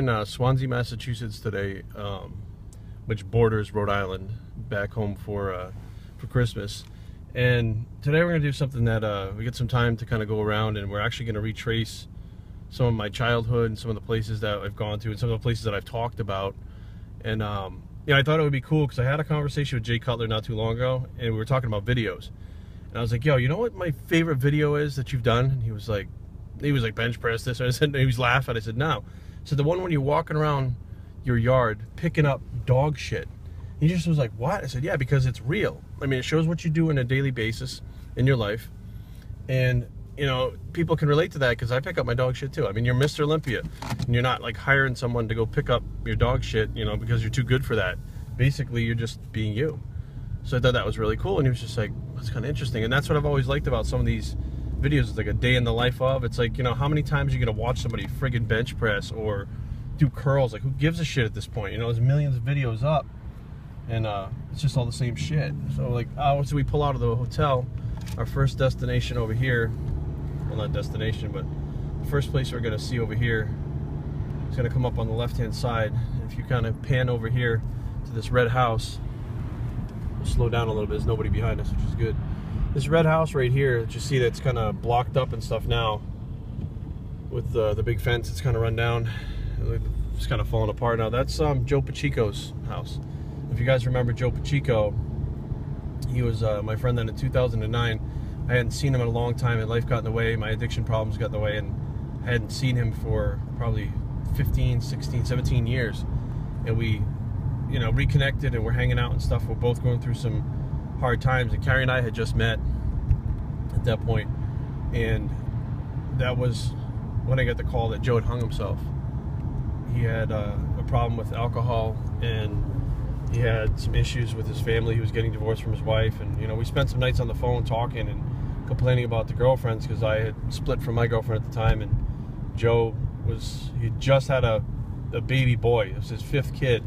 in Swansea, Massachusetts today, which borders Rhode Island, back home for Christmas. And today we're going to do something that we get some time to kind of go around, and we're actually going to retrace some of my childhood and some of the places that I've gone to and some of the places that I've talked about. And yeah, I thought it would be cool because I had a conversation with Jay Cutler not too long ago, and we were talking about videos. And I was like, yo, you know what my favorite video is that you've done? And he was like bench press this. And I said, he was laughing. I said, no. So the one when you're walking around your yard picking up dog shit. He just was like, what? I said, yeah, because it's real. I mean, it shows what you do on a daily basis in your life. And, you know, people can relate to that because I pick up my dog shit too. I mean, you're Mr. Olympia, and you're not like hiring someone to go pick up your dog shit, you know, because you're too good for that. Basically, you're just being you. So I thought that was really cool. And he was just like, that's kind of interesting. And that's what I've always liked about some of these videos. It's like a day in the life of. It's like, you know, how many times are you going to watch somebody friggin' bench press or do curls? Like, who gives a shit at this point? You know, there's millions of videos up, and it's just all the same shit. So like, so we pull out of the hotel, our first destination over here, well, not destination, but the first place we're going to see over here is going to come up on the left hand side. If you kind of pan over here to this red house, we'll slow down a little bit, there's nobody behind us, which is good. This red house right here that you see, that's kind of blocked up and stuff now with the big fence. It's kind of run down, it's kind of falling apart now. That's Joe Pacheco's house. If you guys remember Joe Pacheco, he was my friend then in 2009. I hadn't seen him in a long time, and life got in the way, my addiction problems got in the way, and I hadn't seen him for probably 15, 16, 17 years. And we, you know, reconnected, and we're hanging out and stuff. We're both going through some hard times, and Kari and I had just met at that point, and that was when I got the call that Joe had hung himself. He had a problem with alcohol, and he had some issues with his family. He was getting divorced from his wife, and you know, we spent some nights on the phone talking and complaining about the girlfriends, because I had split from my girlfriend at the time, and Joe he just had a baby boy. It was his 5th kid.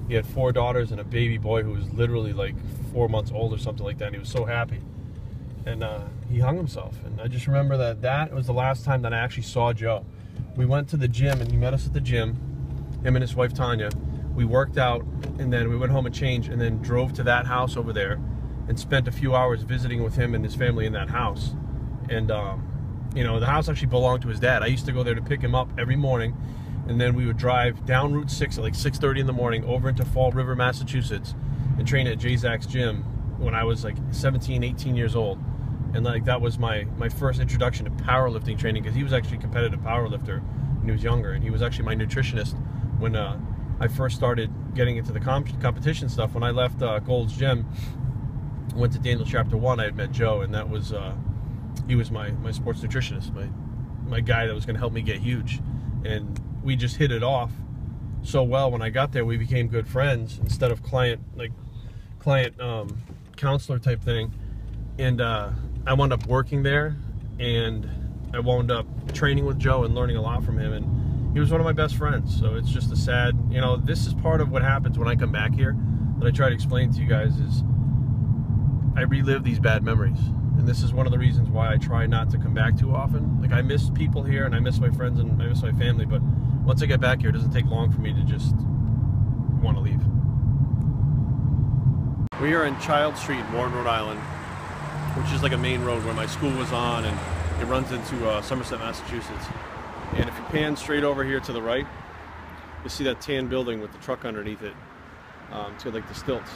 He had 4 daughters and a baby boy who was literally like 4 months old or something like that. And he was so happy. And he hung himself. And I just remember that was the last time that I actually saw Joe. We went to the gym, and he met us at the gym, him and his wife Tanya. We worked out, and then we went home and changed, and then drove to that house over there and spent a few hours visiting with him and his family in that house. And, you know, the house actually belonged to his dad. I used to go there to pick him up every morning. And then we would drive down Route 6 at like 6:30 in the morning over into Fall River, Massachusetts, and train at J-Zach's gym when I was like 17, 18 years old. And like, that was my first introduction to powerlifting training, because he was actually a competitive powerlifter when he was younger. And he was actually my nutritionist when I first started getting into the competition stuff. When I left Gold's Gym, went to Daniel Chapter 1, I had met Joe, and that was, he was my sports nutritionist, my guy that was going to help me get huge. And we just hit it off so well. When I got there, we became good friends instead of client counselor type thing. And I wound up working there, and I wound up training with Joe and learning a lot from him, and he was one of my best friends. So it's just a sad, you know, this is part of what happens when I come back here that I try to explain to you guys, is I relive these bad memories. And this is one of the reasons why I try not to come back too often. Like, I miss people here, and I miss my friends, and I miss my family, but once I get back here, it doesn't take long for me to just want to leave. We are in Child Street in Warren, Rhode Island, which is like a main road where my school was on, and it runs into Somerset, Massachusetts. And if you pan straight over here to the right, you'll see that tan building with the truck underneath it. It's got like the stilts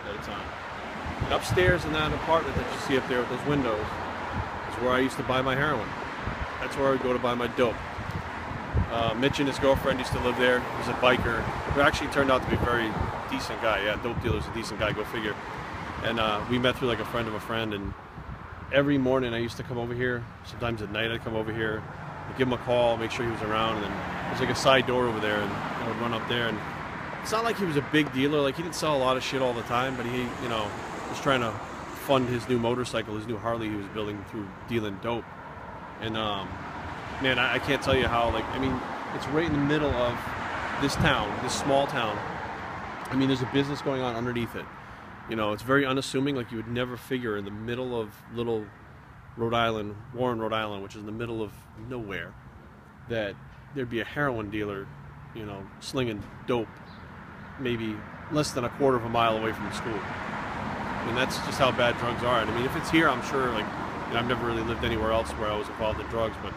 that it's on. And upstairs in that apartment that you see up there with those windows is where I used to buy my heroin. That's where I would go to buy my dope. Mitch and his girlfriend used to live there. He was a biker who actually turned out to be a very decent guy. Yeah, dope dealer's a decent guy, go figure. And we met through like a friend of a friend, and every morning I used to come over here. Sometimes at night I'd come over here, I'd give him a call, make sure he was around, and then there's like a side door over there, and I would run up there. And it's not like he was a big dealer, like he didn't sell a lot of shit all the time, but he, you know, was trying to fund his new motorcycle, his new Harley he was building through dealing dope. And man, I can't tell you how, like, I mean, it's right in the middle of this town, this small town. I mean, there's a business going on underneath it. You know, it's very unassuming, like you would never figure in the middle of little Rhode Island, Warren, Rhode Island, which is in the middle of nowhere, that there'd be a heroin dealer you know, slinging dope maybe less than a quarter of a mile away from the school. And that's just how bad drugs are. And I mean, if it's here, I'm sure, like, you know, I've never really lived anywhere else where I was involved in drugs, but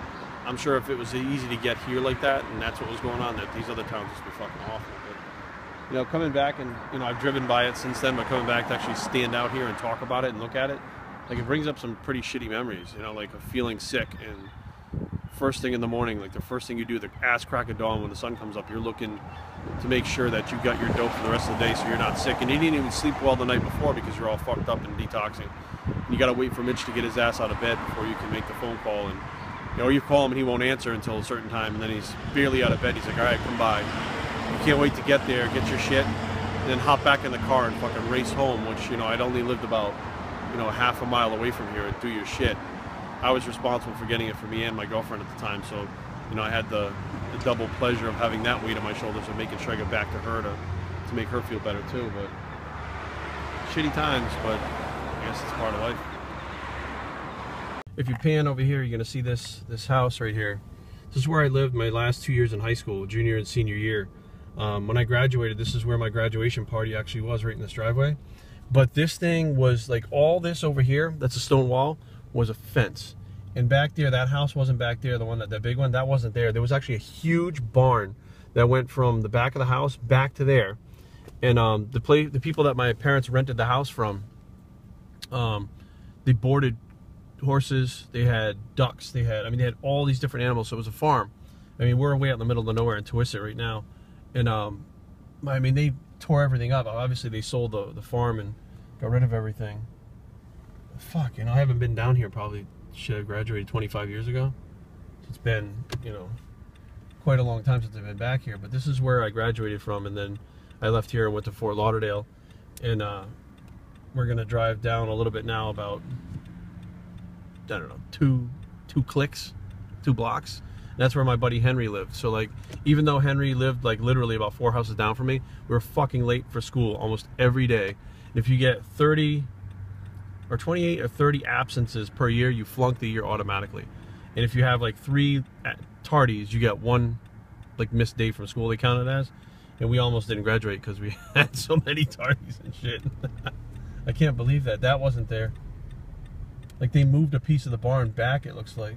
I'm sure if it was easy to get here like that, and that's what was going on, that these other towns just be fucking awful. But, you know, coming back, and, you know, I've driven by it since then, but coming back to actually stand out here and talk about it and look at it, like, it brings up some pretty shitty memories, you know, like of feeling sick, and first thing in the morning, like the first thing you do, the ass crack of dawn when the sun comes up, you're looking to make sure that you got your dope for the rest of the day so you're not sick. And you didn't even sleep well the night before because you're all fucked up and detoxing. And you got to wait for Mitch to get his ass out of bed before you can make the phone call. And, you know, you call him and he won't answer until a certain time, and then he's barely out of bed. He's like, all right, come by. You can't wait to get there, get your shit, and then hop back in the car and fucking race home, which, you know, I'd only lived about, you know, half a mile away from here, and do your shit. I was responsible for getting it for me and my girlfriend at the time, so, you know, I had the double pleasure of having that weight on my shoulders and making sure I got back to her to make her feel better too. But shitty times, but I guess it's part of life. If you pan over here, you're gonna see this house right here. This is where I lived my last 2 years in high school, junior and senior year. When I graduated, this is where my graduation party actually was, right in this driveway. But this thing was like, all this over here, that's a stone wall, was a fence. And back there, that house wasn't back there, the one that, the big one, that wasn't there. There was actually a huge barn that went from the back of the house back to there. And the people that my parents rented the house from, they boarded horses, they had ducks, they had all these different animals. So it was a farm. I mean, we're way out in the middle of nowhere in Twisted right now. And I mean, they tore everything up. Obviously, they sold the farm and got rid of everything. Fuck, you know, I haven't been down here probably, shit, I graduated 25 years ago. So it's been, you know, quite a long time since I've been back here. But this is where I graduated from, and then I left here and went to Fort Lauderdale. And we're gonna drive down a little bit now, about, I don't know, two clicks, 2 blocks. And that's where my buddy Henry lived. So, like, even though Henry lived like literally about 4 houses down from me, we were fucking late for school almost every day. And if you get 30 or 28 or 30 absences per year, you flunk the year automatically. And if you have like 3 tardies, you get 1 like missed day from school, they count it as. And we almost didn't graduate because we had so many tardies and shit. I can't believe that wasn't there. Like, they moved a piece of the barn back, it looks like.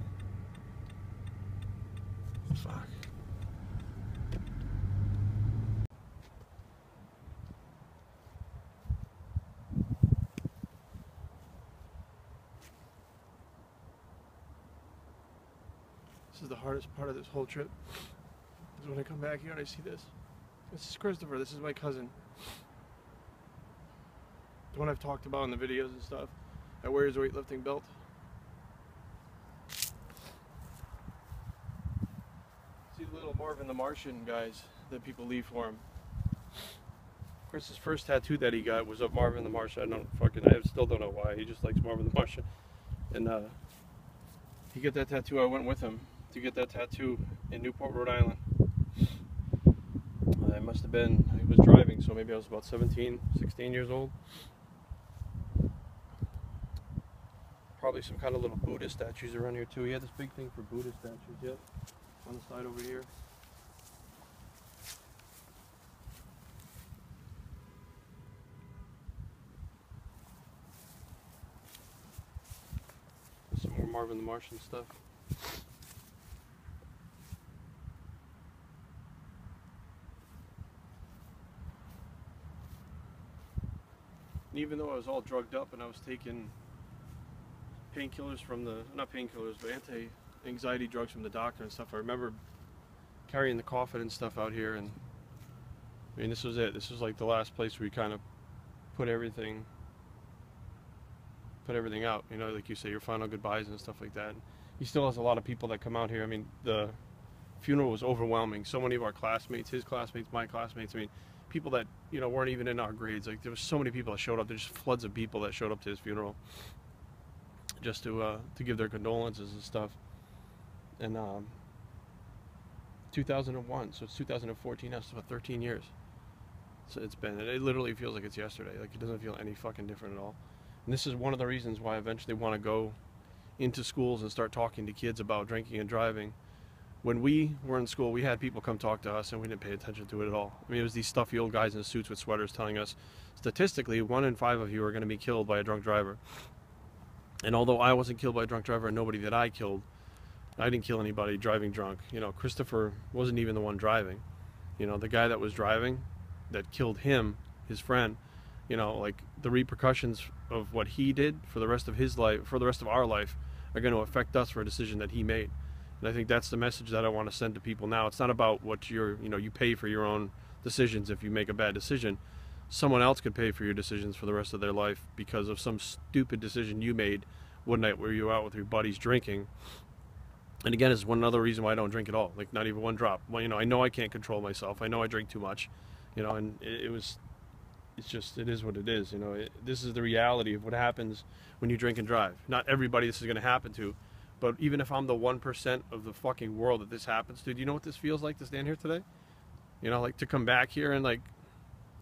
Fuck. This is the hardest part of this whole trip, is when I come back here and I see this. This is Christopher, this is my cousin. The one I've talked about in the videos and stuff. I wear his weightlifting belt. See the little Marvin the Martian guys that people leave for him. Chris's first tattoo that he got was of Marvin the Martian. I still don't know why. He just likes Marvin the Martian. And he got that tattoo. I went with him to get that tattoo in Newport, Rhode Island. I was driving, so maybe I was about 17, 16 years old. Probably some kind of little Buddhist statues around here too. He had this big thing for Buddhist statues, yeah, on the side over here. There's some more Marvin the Martian stuff. And even though I was all drugged up and I was taking painkillers from not painkillers, but anti-anxiety drugs from the doctor and stuff, I remember carrying the coffin and stuff out here, and I mean, this was it. This was like the last place where you kind of put everything out, you know, like you say, your final goodbyes and stuff like that. And he still has a lot of people that come out here. I mean, the funeral was overwhelming. So many of our classmates, his classmates, my classmates, I mean, people that, you know, weren't even in our grades. Like, there was so many people that showed up. There's just floods of people that showed up to his funeral just to give their condolences and stuff. And 2001, so it's 2014 now, so about 13 years. So it literally feels like it's yesterday. Like, it doesn't feel any fucking different at all. And this is one of the reasons why I eventually want to go into schools and start talking to kids about drinking and driving. when we were in school, we had people come talk to us and we didn't pay attention to it at all. I mean, it was these stuffy old guys in suits with sweaters telling us, statistically, 1 in 5 of you are going to be killed by a drunk driver. And although I wasn't killed by a drunk driver and nobody that I killed, I didn't kill anybody driving drunk. You know, Christopher wasn't even the one driving. You know, the guy that was driving that killed him, his friend, you know, like the repercussions of what he did for the rest of his life, for the rest of our life, are going to affect us for a decision that he made. And I think that's the message that I want to send to people now. It's not about what you're, you know, you pay for your own decisions if you make a bad decision. Someone else could pay for your decisions for the rest of their life because of some stupid decision you made one night where you were out with your buddies drinking. And again, it's one other reason why I don't drink at all, like not even one drop. Well, you know, I know I can't control myself. I know I drink too much, you know, and it's just, it is what it is. You know, this is the reality of what happens when you drink and drive. Not everybody this is going to happen to, but even if I'm the 1% of the fucking world that this happens to, do you know what this feels like to stand here today? You know, like to come back here and like,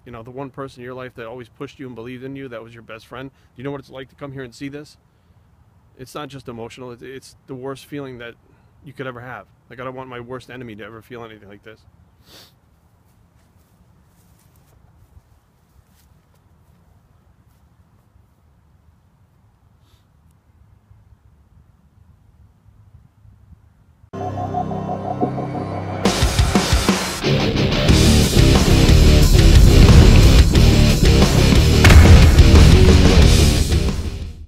you know, the one person in your life that always pushed you and believed in you, that was your best friend. Do you know what it's like to come here and see this? It's not just emotional. It's the worst feeling that you could ever have. Like, I don't want my worst enemy to ever feel anything like this.